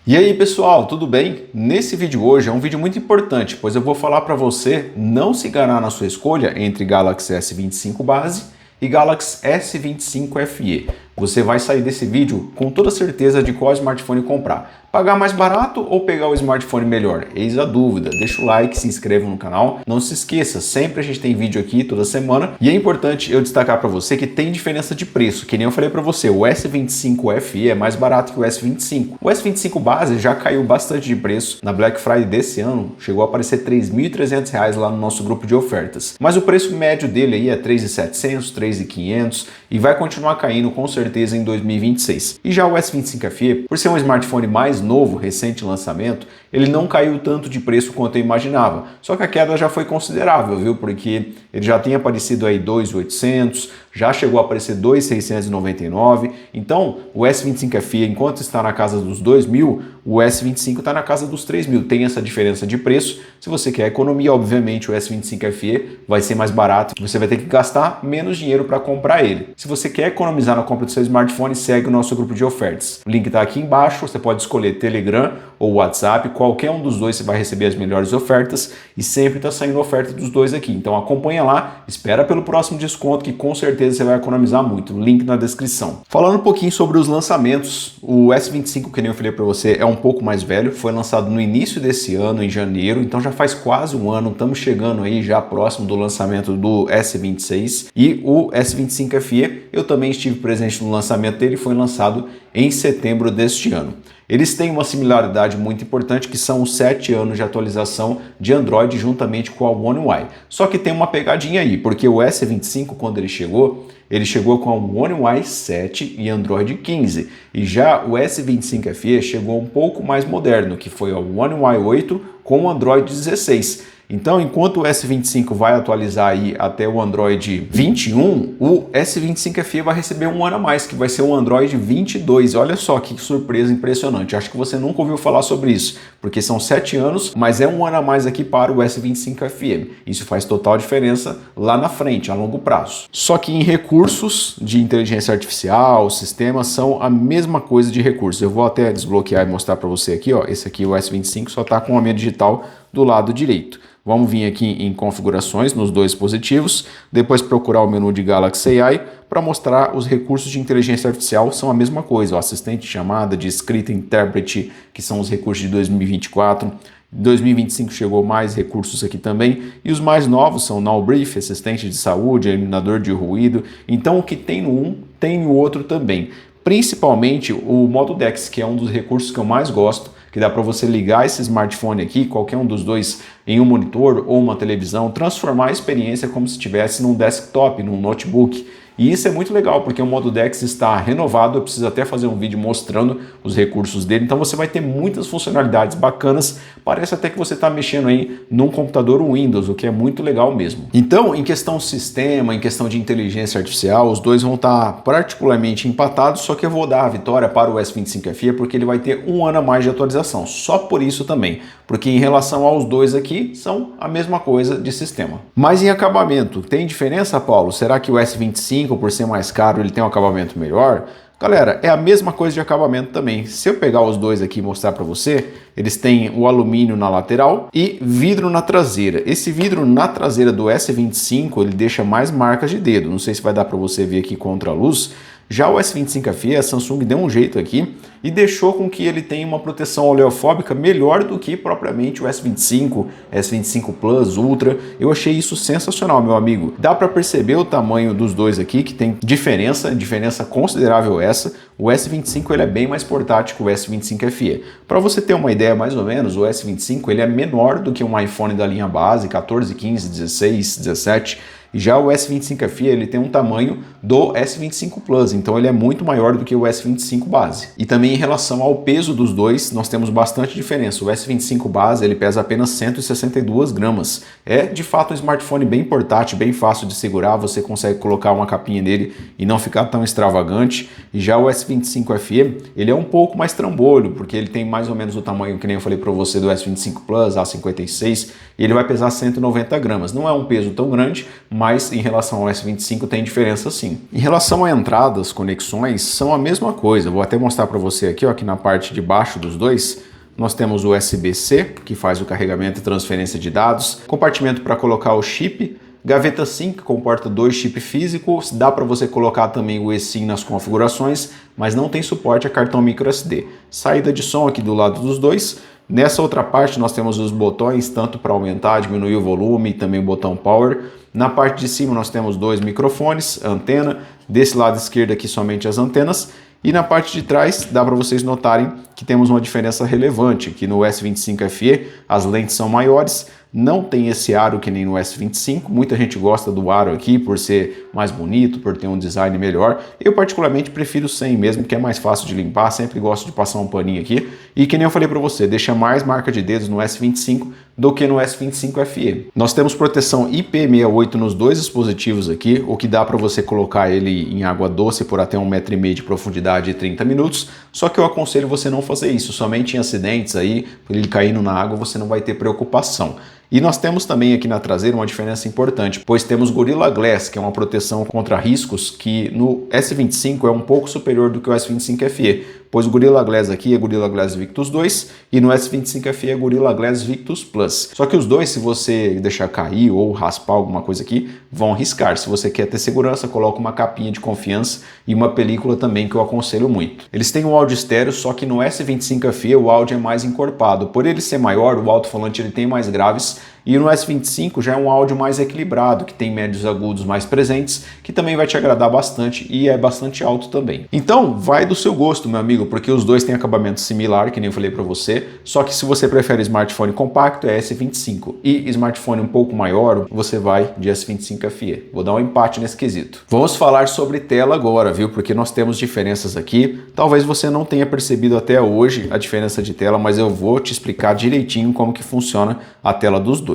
E aí pessoal, tudo bem? Nesse vídeo hoje é um vídeo muito importante, pois eu vou falar para você não se enganar na sua escolha entre Galaxy S25 base e Galaxy S25 FE. Você vai sair desse vídeo com toda certeza de qual smartphone comprar. Pagar mais barato ou pegar o smartphone melhor? Eis a dúvida. Deixa o like, se inscreva no canal. Não se esqueça, sempre a gente tem vídeo aqui toda semana. E é importante eu destacar para você que tem diferença de preço. Que nem eu falei para você, o S25 FE é mais barato que o S25. O S25 base já caiu bastante de preço. Na Black Friday desse ano, chegou a aparecer R$ 3.300 lá no nosso grupo de ofertas. Mas o preço médio dele aí é R$ 3.700, R$ 3.500 e vai continuar caindo com certeza em 2026. E já o S25 FE, por ser um smartphone mais novo, recente lançamento, ele não caiu tanto de preço quanto eu imaginava. Só que a queda já foi considerável, viu? Porque ele já tinha aparecido aí 2.800, já chegou a aparecer 2.699. Então, o S25 FE, enquanto está na casa dos 2.000, o S25 está na casa dos 3.000. Tem essa diferença de preço. Se você quer economia, obviamente o S25 FE vai ser mais barato. Você vai ter que gastar menos dinheiro para comprar ele. Se você quer economizar na compra do seu smartphone, segue o nosso grupo de ofertas. O link está aqui embaixo. Você pode escolher Telegram ou WhatsApp. Qualquer um dos dois você vai receber as melhores ofertas. E sempre está saindo oferta dos dois aqui. Então acompanha lá, espera pelo próximo desconto que com certeza você vai economizar muito. Link na descrição. Falando um pouquinho sobre os lançamentos, o S25, que nem eu falei para você, é um pouco mais velho. Foi lançado no início desse ano, em janeiro. Então já faz quase um ano. Estamos chegando aí já próximo do lançamento do S26. E o S25 FE, eu também estive presente no lançamento dele. Foi lançado em setembro deste ano. Eles têm uma similaridade muito importante que são os 7 anos de atualização de Android juntamente com a One UI. Só que tem uma pegadinha aí, porque o S25 quando ele chegou com a One UI 7 e Android 15. E já o S25 FE chegou um pouco mais moderno, que foi a One UI 8 com o Android 16. Então, enquanto o S25 vai atualizar aí até o Android 21, o S25 FE vai receber um ano a mais, que vai ser o Android 22. Olha só que surpresa impressionante. Acho que você nunca ouviu falar sobre isso, porque são 7 anos, mas é um ano a mais aqui para o S25 FE. Isso faz total diferença lá na frente, a longo prazo. Só que em recursos de inteligência artificial, sistemas são a mesma coisa de recursos. Eu vou até desbloquear e mostrar para você aqui, ó. Esse aqui, o S25, só está com a minha digital do lado direito. Vamos vir aqui em configurações nos dois dispositivos, depois procurar o menu de Galaxy AI para mostrar os recursos de inteligência artificial, são a mesma coisa, o assistente de chamada, de escrita, intérprete, que são os recursos de 2024. Em 2025 chegou mais recursos aqui também, e os mais novos são Now Brief, assistente de saúde, eliminador de ruído. Então o que tem no um, tem no outro também. Principalmente o modo DeX, que é um dos recursos que eu mais gosto, que dá para você ligar esse smartphone aqui, qualquer um dos dois, em um monitor ou uma televisão, transformar a experiência como se estivesse num desktop, num notebook. E isso é muito legal, porque o modo DeX está renovado, eu preciso até fazer um vídeo mostrando os recursos dele, então você vai ter muitas funcionalidades bacanas, parece até que você está mexendo aí num computador Windows, o que é muito legal mesmo. Então, em questão sistema, em questão de inteligência artificial, os dois vão estar particularmente empatados, só que eu vou dar a vitória para o S25 FE, porque ele vai ter um ano a mais de atualização, só por isso também, porque em relação aos dois aqui, são a mesma coisa de sistema. Mas em acabamento, tem diferença, Paulo? Será que o S25 por ser mais caro, ele tem um acabamento melhor? Galera, é a mesma coisa de acabamento também. Se eu pegar os dois aqui e mostrar para você, eles têm o alumínio na lateral e vidro na traseira. Esse vidro na traseira do S25, ele deixa mais marcas de dedo. Não sei se vai dar para você ver aqui contra a luz. Já o S25 FE, a Samsung deu um jeito aqui e deixou com que ele tenha uma proteção oleofóbica melhor do que propriamente o S25, S25 Plus, Ultra. Eu achei isso sensacional, meu amigo. Dá para perceber o tamanho dos dois aqui, que tem diferença considerável essa. O S25 ele é bem mais portátil que o S25 FE. Para você ter uma ideia mais ou menos, o S25 ele é menor do que um iPhone da linha base, 14, 15, 16, 17. E já o S25 FE ele tem um tamanho do S25 Plus, então ele é muito maior do que o S25 base. E também em relação ao peso dos dois, nós temos bastante diferença. O S25 base ele pesa apenas 162 gramas. É de fato um smartphone bem portátil, bem fácil de segurar, você consegue colocar uma capinha nele e não ficar tão extravagante. E já o S25 FE, ele é um pouco mais trambolho, porque ele tem mais ou menos o tamanho que nem eu falei para você do S25 Plus, A56, e ele vai pesar 190 gramas. Não é um peso tão grande, mas em relação ao S25 tem diferença sim. Em relação a entradas, conexões, são a mesma coisa. Vou até mostrar para você você aqui, ó, aqui na parte de baixo dos dois, nós temos o USB-C, que faz o carregamento e transferência de dados, compartimento para colocar o chip, gaveta SIM, que comporta 2 chips físicos, dá para você colocar também o eSIM nas configurações, mas não tem suporte a cartão microSD. Saída de som aqui do lado dos dois. Nessa outra parte nós temos os botões, tanto para aumentar, diminuir o volume, e também o botão Power. Na parte de cima nós temos 2 microfones, antena, desse lado esquerdo aqui somente as antenas. E na parte de trás dá para vocês notarem que temos uma diferença relevante, que no S25 FE as lentes são maiores, não tem esse aro que nem no S25, muita gente gosta do aro aqui por ser mais bonito, por ter um design melhor. Eu particularmente prefiro sem mesmo, que é mais fácil de limpar, sempre gosto de passar um paninho aqui. E que nem eu falei para você, deixa mais marca de dedos no S25 do que no S25 FE. Nós temos proteção IP68 nos dois dispositivos aqui, o que dá para você colocar ele em água doce por até 1,5 m de profundidade e 30 minutos, só que eu aconselho você não fazer isso, somente em acidentes aí, por ele caindo na água você não vai ter preocupação. E nós temos também aqui na traseira uma diferença importante, pois temos Gorilla Glass, que é uma proteção contra riscos, que no S25 é um pouco superior do que o S25 FE, pois o Gorilla Glass aqui é Gorilla Glass Victus 2 e no S25 FE é Gorilla Glass Victus Plus. Só que os dois, se você deixar cair ou raspar alguma coisa aqui, vão riscar. Se você quer ter segurança, coloca uma capinha de confiança e uma película também, que eu aconselho muito. Eles têm um áudio estéreo, só que no S25 FE o áudio é mais encorpado. Por ele ser maior, o alto-falante ele tem mais graves, e no S25 já é um áudio mais equilibrado, que tem médios agudos mais presentes, que também vai te agradar bastante e é bastante alto também. Então, vai do seu gosto, meu amigo, porque os dois têm acabamento similar, que nem eu falei para você, só que se você prefere smartphone compacto, é S25, e smartphone um pouco maior, você vai de S25 FE. Vou dar um empate nesse quesito. Vamos falar sobre tela agora, viu? Porque nós temos diferenças aqui. Talvez você não tenha percebido até hoje a diferença de tela, mas eu vou te explicar direitinho como que funciona a tela dos dois.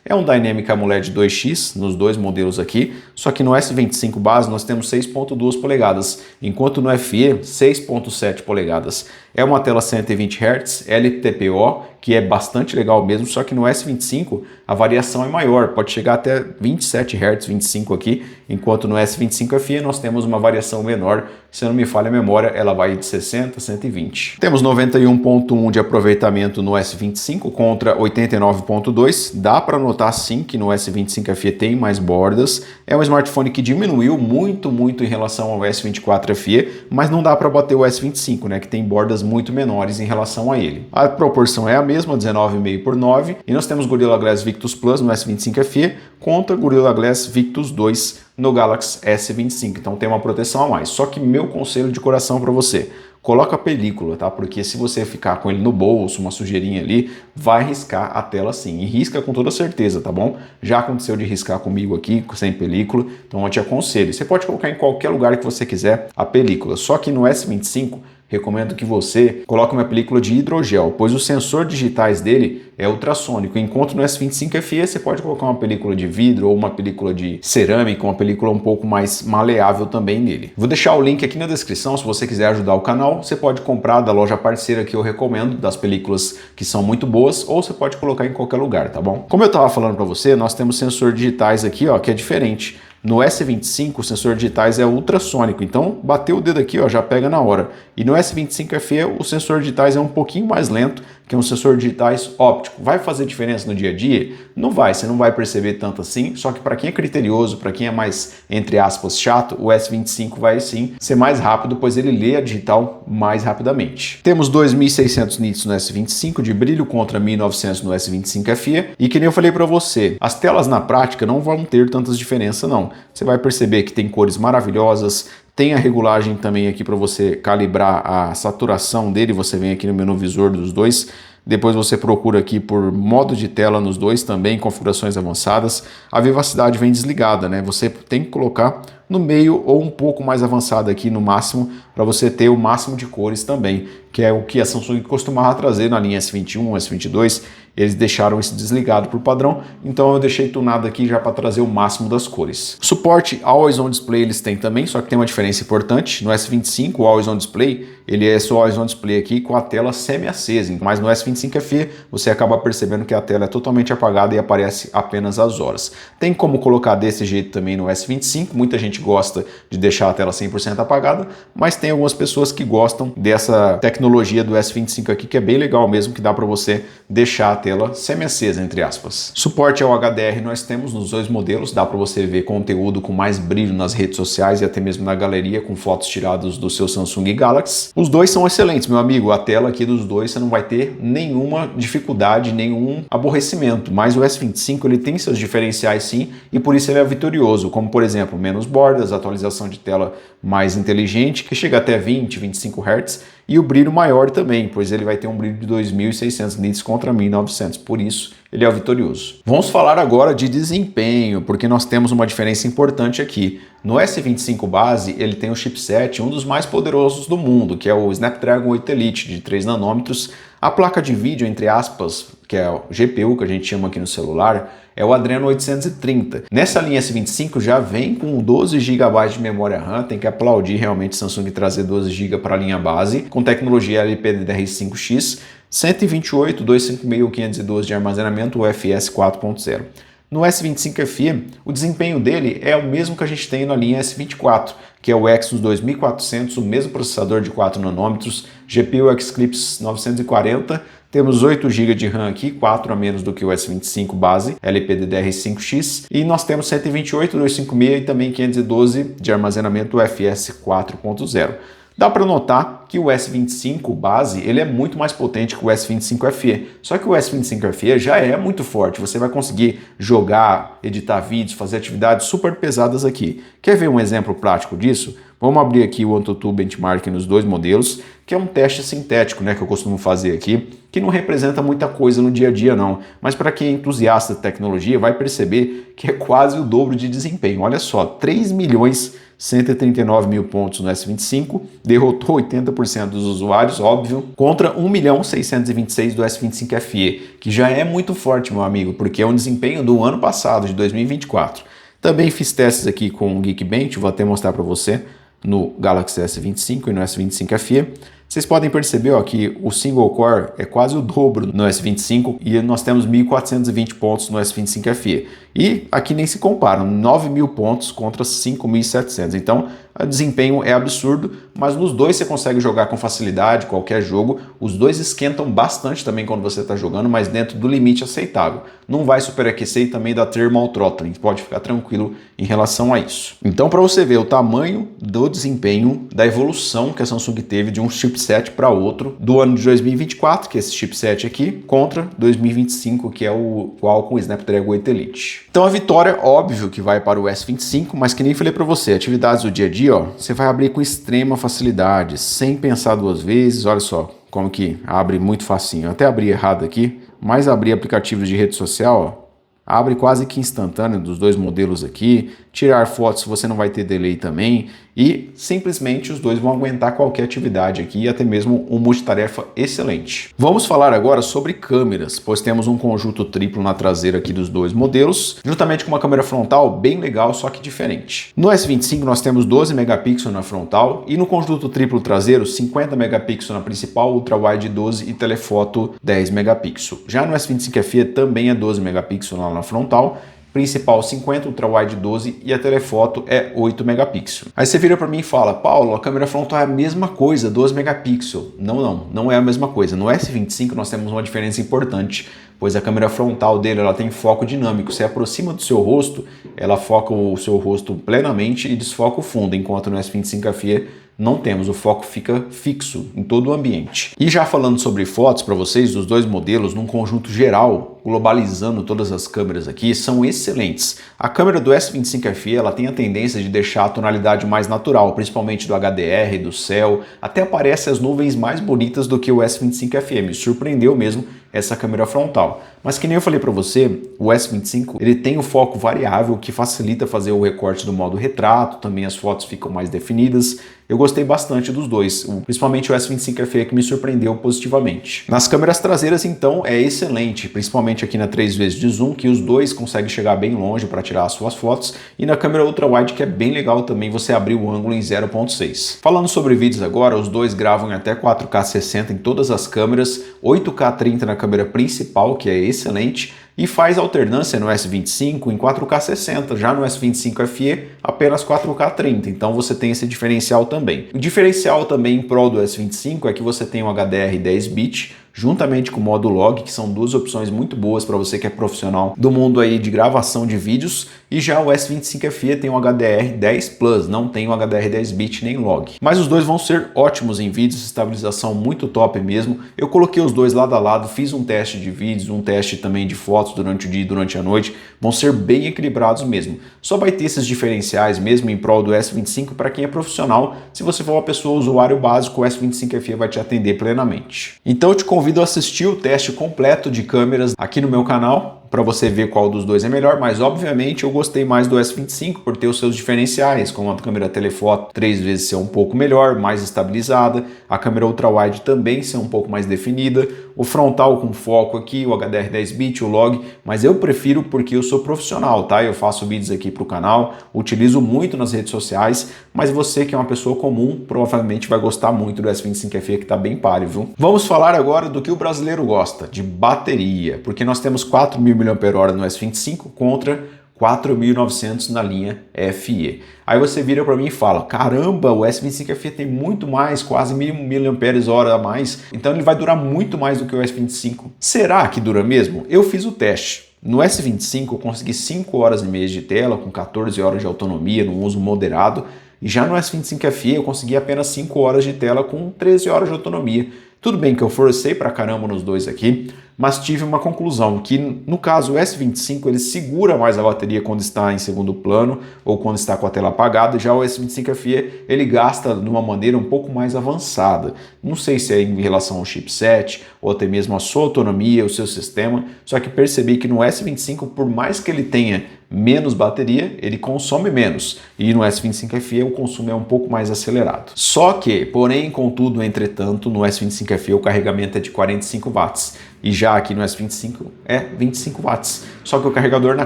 É um Dynamic AMOLED 2X nos dois modelos aqui, só que no S25 base nós temos 6.2 polegadas, enquanto no FE 6.7 polegadas. É uma tela 120 Hz, LTPO, que é bastante legal mesmo, só que no S25 a variação é maior, pode chegar até 27 Hz, 25 aqui, enquanto no S25 FE nós temos uma variação menor, se não me falha a memória, ela vai de 60 a 120. Temos 91.1 de aproveitamento no S25 contra 89.2, dá para notar sim que no S25 FE tem mais bordas, é um smartphone que diminuiu muito em relação ao S24 FE, mas não dá para bater o S25, né, que tem bordas muito menores em relação a ele. A proporção é a mesma, 19,5 por 9, e nós temos Gorilla Glass Victus Plus no S25 FE contra Gorilla Glass Victus 2 no Galaxy S25, então tem uma proteção a mais. Só que meu conselho de coração para você, coloca a película, tá? Porque se você ficar com ele no bolso, uma sujeirinha ali, vai riscar a tela sim. E risca com toda certeza, tá bom? Já aconteceu de riscar comigo aqui, sem película, então eu te aconselho. Você pode colocar em qualquer lugar que você quiser a película, só que no S25, recomendo que você coloque uma película de hidrogel, pois os sensores digitais dele é ultrassônico, enquanto no S25 FE você pode colocar uma película de vidro ou uma película de cerâmica, uma película um pouco mais maleável também nele. Vou deixar o link aqui na descrição, se você quiser ajudar o canal, você pode comprar da loja parceira que eu recomendo, das películas que são muito boas, ou você pode colocar em qualquer lugar, tá bom? Como eu estava falando para você, nós temos sensores digitais aqui, ó, que é diferente. No S25 o sensor digitais é ultrassônico, então bateu o dedo aqui, ó, já pega na hora. E no S25 FE o sensor digitais é um pouquinho mais lento, que é um sensor digitais óptico. Vai fazer diferença no dia a dia? Não vai, você não vai perceber tanto assim, só que para quem é criterioso, para quem é mais, entre aspas, chato, o S25 vai sim ser mais rápido, pois ele lê a digital mais rapidamente. Temos 2600 nits no S25 de brilho contra 1900 no S25 FE, e que nem eu falei para você, as telas na prática não vão ter tantas diferenças não. Você vai perceber que tem cores maravilhosas, tem a regulagem também aqui para você calibrar a saturação dele, você vem aqui no menu visor dos dois, depois você procura aqui por modo de tela nos dois também, configurações avançadas. A vivacidade vem desligada, né? Você tem que colocar no meio ou um pouco mais avançada aqui no máximo, para você ter o máximo de cores também, que é o que a Samsung costumava trazer na linha S21, S22, eles deixaram isso desligado por padrão, então eu deixei tunado aqui já para trazer o máximo das cores. Suporte Always On Display eles têm também, só que tem uma diferença importante. No S25 o Always On Display, ele é só Always On Display aqui com a tela semi-acesa, mas no S25 FE você acaba percebendo que a tela é totalmente apagada e aparece apenas as horas. Tem como colocar desse jeito também no S25, muita gente gosta de deixar a tela 100% apagada, mas tem algumas pessoas que gostam dessa tecnologia do S25 aqui, que é bem legal mesmo, que dá para você deixar a tela semi-acesa, entre aspas. Suporte ao HDR nós temos nos dois modelos, dá para você ver conteúdo com mais brilho nas redes sociais e até mesmo na galeria com fotos tiradas do seu Samsung Galaxy. Os dois são excelentes, meu amigo, a tela aqui dos dois você não vai ter nenhuma dificuldade, nenhum aborrecimento, mas o S25 ele tem seus diferenciais sim e por isso ele é vitorioso, como por exemplo, menos bordas, atualização de tela mais inteligente, que chega até 20, 25 Hz, e o brilho maior também, pois ele vai ter um brilho de 2.600 nits contra 1.900, por isso ele é o vitorioso. Vamos falar agora de desempenho, porque nós temos uma diferença importante aqui. No S25 base, ele tem o chipset, um dos mais poderosos do mundo, que é o Snapdragon 8 Elite de 3 nanômetros. A placa de vídeo, entre aspas, que é o GPU que a gente chama aqui no celular, é o Adreno 830. Nessa linha S25 já vem com 12 GB de memória RAM, tem que aplaudir realmente Samsung trazer 12 GB para a linha base, com tecnologia LPDDR5X, 128, 256 ou 512 de armazenamento UFS 4.0. No S25 FE, o desempenho dele é o mesmo que a gente tem na linha S24, que é o Exynos 2400, o mesmo processador de 4 nanômetros, GPU Xclipse 940, temos 8 GB de RAM aqui, 4 a menos do que o S25 base, LPDDR5X, e nós temos 128, 256 e também 512 de armazenamento UFS 4.0. Dá para notar que o S25 base ele é muito mais potente que o S25 FE. Só que o S25 FE já é muito forte. Você vai conseguir jogar, editar vídeos, fazer atividades super pesadas aqui. Quer ver um exemplo prático disso? Vamos abrir aqui o AnTuTu Benchmark nos dois modelos, que é um teste sintético, né, que eu costumo fazer aqui, que não representa muita coisa no dia a dia não, mas para quem é entusiasta de tecnologia vai perceber que é quase o dobro de desempenho. Olha só, 3.139.000 pontos no S25, derrotou 80% dos usuários, óbvio, contra 1.626.000 do S25 FE, que já é muito forte, meu amigo, porque é um desempenho do ano passado, de 2024. Também fiz testes aqui com o Geekbench, vou até mostrar para você, no Galaxy S25 e no S25 FE. Vocês podem perceber ó, que o single core é quase o dobro no S25 e nós temos 1.420 pontos no S25 FE. E aqui nem se comparam, 9.000 pontos contra 5.700. Então, o desempenho é absurdo, mas nos dois você consegue jogar com facilidade, qualquer jogo. Os dois esquentam bastante também quando você está jogando, mas dentro do limite aceitável. Não vai superaquecer e também dá thermal throttling, pode ficar tranquilo em relação a isso. Então, para você ver o tamanho do desempenho, da evolução que a Samsung teve de um chipset para outro, do ano de 2024, que é esse chipset aqui, contra 2025, que é o Qualcomm Snapdragon 8 Elite. Então a vitória, óbvio que vai para o S25, mas que nem falei para você, atividades do dia a dia, ó, você vai abrir com extrema facilidade, sem pensar duas vezes. Olha só como que abre muito facinho. Eu até abri errado aqui, mas abri aplicativos de rede social, ó, abre quase que instantâneo dos dois modelos aqui. Tirar fotos você não vai ter delay também. E simplesmente os dois vão aguentar qualquer atividade aqui, até mesmo um multitarefa excelente. Vamos falar agora sobre câmeras, pois temos um conjunto triplo na traseira aqui dos dois modelos, juntamente com uma câmera frontal bem legal, só que diferente. No S25 nós temos 12 megapixels na frontal e no conjunto triplo traseiro 50 megapixels na principal, ultra-wide 12 e telefoto 10 megapixels. Já no S25 FE também é 12 megapixels lá na frontal, principal 50, ultra-wide 12 e a telefoto é 8 megapixels. Aí você vira para mim e fala, Paulo, a câmera frontal é a mesma coisa, 12 megapixels. Não é a mesma coisa. No S25 nós temos uma diferença importante, pois a câmera frontal dele ela tem foco dinâmico. Você aproxima do seu rosto, ela foca o seu rosto plenamente e desfoca o fundo, enquanto no S25 FE não temos, o foco fica fixo em todo o ambiente. E já falando sobre fotos para vocês dos dois modelos, num conjunto geral, globalizando todas as câmeras aqui, são excelentes. A câmera do S25 FE ela tem a tendência de deixar a tonalidade mais natural, principalmente do HDR, do céu, até aparece as nuvens mais bonitas do que o S25 FE, me surpreendeu mesmo essa câmera frontal. Mas que nem eu falei para você, o S25 ele tem o foco variável que facilita fazer o recorte do modo retrato, também as fotos ficam mais definidas. Eu gostei bastante dos dois, principalmente o S25 FE que me surpreendeu positivamente. Nas câmeras traseiras então é excelente, principalmente aqui na 3x de zoom, que os dois conseguem chegar bem longe para tirar as suas fotos, e na câmera ultra-wide que é bem legal também você abrir o ângulo em 0.6. Falando sobre vídeos agora, os dois gravam em até 4K 60 em todas as câmeras, 8K 30 na câmera principal, que é excelente, e faz alternância no S25 em 4K 60, já no S25 FE apenas 4K 30, então você tem esse diferencial também. O diferencial também em prol do S25 é que você tem o HDR 10 bit, juntamente com o modo log, que são duas opções muito boas para você que é profissional do mundo aí de gravação de vídeos, e já o S25 FE tem o HDR 10 Plus, não tem o HDR 10 bit nem log. Mas os dois vão ser ótimos em vídeos, estabilização muito top mesmo. Eu coloquei os dois lado a lado, fiz um teste de vídeos, um teste também de fotos durante o dia e durante a noite, vão ser bem equilibrados mesmo. Só vai ter esses diferenciais mesmo em prol do S25 para quem é profissional. Se você for uma pessoa usuário básico, o S25 FE vai te atender plenamente. Então eu te convido a assistir o teste completo de câmeras aqui no meu canal, para você ver qual dos dois é melhor, mas obviamente eu gostei mais do S25 por ter os seus diferenciais, como a câmera telefoto 3 vezes ser um pouco melhor, mais estabilizada, a câmera ultra-wide também ser um pouco mais definida, o frontal com foco aqui, o HDR 10 bit, o log, mas eu prefiro porque eu sou profissional, tá? Eu faço vídeos aqui para o canal, utilizo muito nas redes sociais, mas você que é uma pessoa comum, provavelmente vai gostar muito do S25 FE, que tá bem páreo, viu? Vamos falar agora do que o brasileiro gosta, de bateria, porque nós temos 4.000 mAh no S25 contra 4.900 na linha FE. Aí você vira para mim e fala, caramba, o S25 FE tem muito mais, quase 1.000 mAh a mais, então ele vai durar muito mais do que o S25. Será que dura mesmo? Eu fiz o teste. No S25 eu consegui 5 horas e meia de tela, com 14 horas de autonomia, num uso moderado, e já no S25 FE eu consegui apenas 5 horas de tela com 13 horas de autonomia. Tudo bem que eu forcei pra caramba nos dois aqui, mas tive uma conclusão que, no caso, o S25 ele segura mais a bateria quando está em segundo plano ou quando está com a tela apagada, já o S25 FE ele gasta de uma maneira um pouco mais avançada. Não sei se é em relação ao chipset ou até mesmo a sua autonomia, o seu sistema, só que percebi que no S25, por mais que ele tenha menos bateria, ele consome menos. E no S25 FE o consumo é um pouco mais acelerado. Só que, porém, contudo, entretanto, no S25 FE o carregamento é de 45 watts. E já aqui no S25 é 25 watts. Só que o carregador na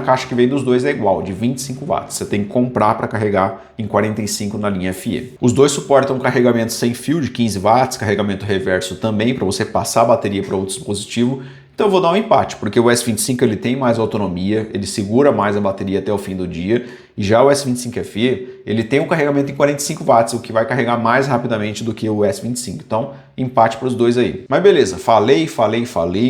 caixa que vem dos dois é igual, de 25 watts. Você tem que comprar para carregar em 45 na linha FE. Os dois suportam carregamento sem fio de 15 watts, carregamento reverso também, para você passar a bateria para outro dispositivo. Então eu vou dar um empate, porque o S25 ele tem mais autonomia, ele segura mais a bateria até o fim do dia, e já o S25 FE ele tem um carregamento em 45 watts, o que vai carregar mais rapidamente do que o S25. Então, empate para os dois aí. Mas beleza, falei,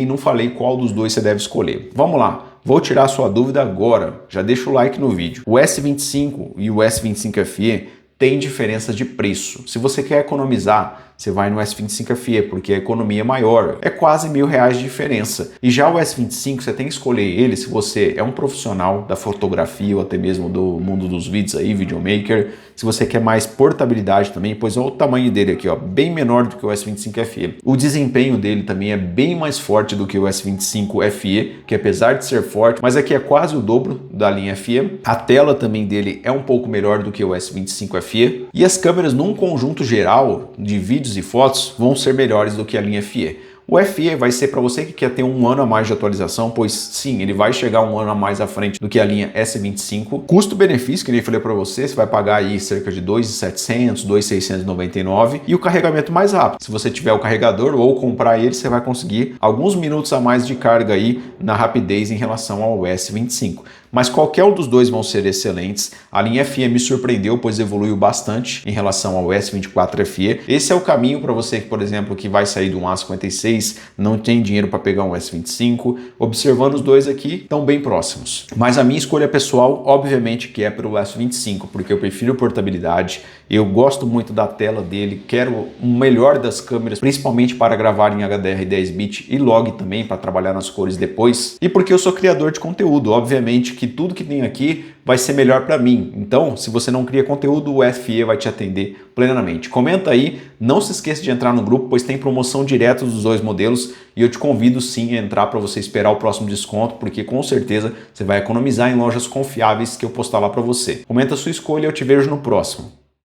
não falei qual dos dois você deve escolher. Vamos lá. Vou tirar a sua dúvida agora. Já deixa o like no vídeo. O S25 e o S25 FE têm diferença de preço. Se você quer economizar, você vai no S25 FE, porque a economia é maior. É quase R$1.000 de diferença. E já o S25, você tem que escolher ele se você é um profissional da fotografia ou até mesmo do mundo dos vídeos aí, videomaker. Se você quer mais portabilidade também, pois olha o tamanho dele aqui, ó, bem menor do que o S25 FE. O desempenho dele também é bem mais forte do que o S25 FE, que apesar de ser forte, mas aqui é quase o dobro da linha FE. A tela também dele é um pouco melhor do que o S25 FE. E as câmeras num conjunto geral de vídeos e fotos vão ser melhores do que a linha FE. O FE vai ser para você que quer ter um ano a mais de atualização, pois sim, ele vai chegar um ano a mais à frente do que a linha S25. Custo-benefício, que nem falei para você vai pagar aí cerca de R$ 2.700, R$ 2.699 e o carregamento mais rápido. Se você tiver o carregador ou comprar ele, você vai conseguir alguns minutos a mais de carga aí na rapidez em relação ao S25. Mas qualquer um dos dois vão ser excelentes. A linha FE me surpreendeu, pois evoluiu bastante em relação ao S24 FE. Esse é o caminho para você que, por exemplo, que vai sair do A56, não tem dinheiro para pegar um S25. Observando os dois aqui, estão bem próximos. Mas a minha escolha pessoal, obviamente, que é pelo S25, porque eu prefiro portabilidade. Eu gosto muito da tela dele, quero o melhor das câmeras, principalmente para gravar em HDR 10 bit e log também, para trabalhar nas cores depois. E porque eu sou criador de conteúdo, obviamente que tudo que tem aqui vai ser melhor para mim. Então, se você não cria conteúdo, o FE vai te atender plenamente. Comenta aí, não se esqueça de entrar no grupo, pois tem promoção direta dos dois modelos e eu te convido sim a entrar para você esperar o próximo desconto, porque com certeza você vai economizar em lojas confiáveis que eu postar lá para você. Comenta a sua escolha e eu te vejo no próximo.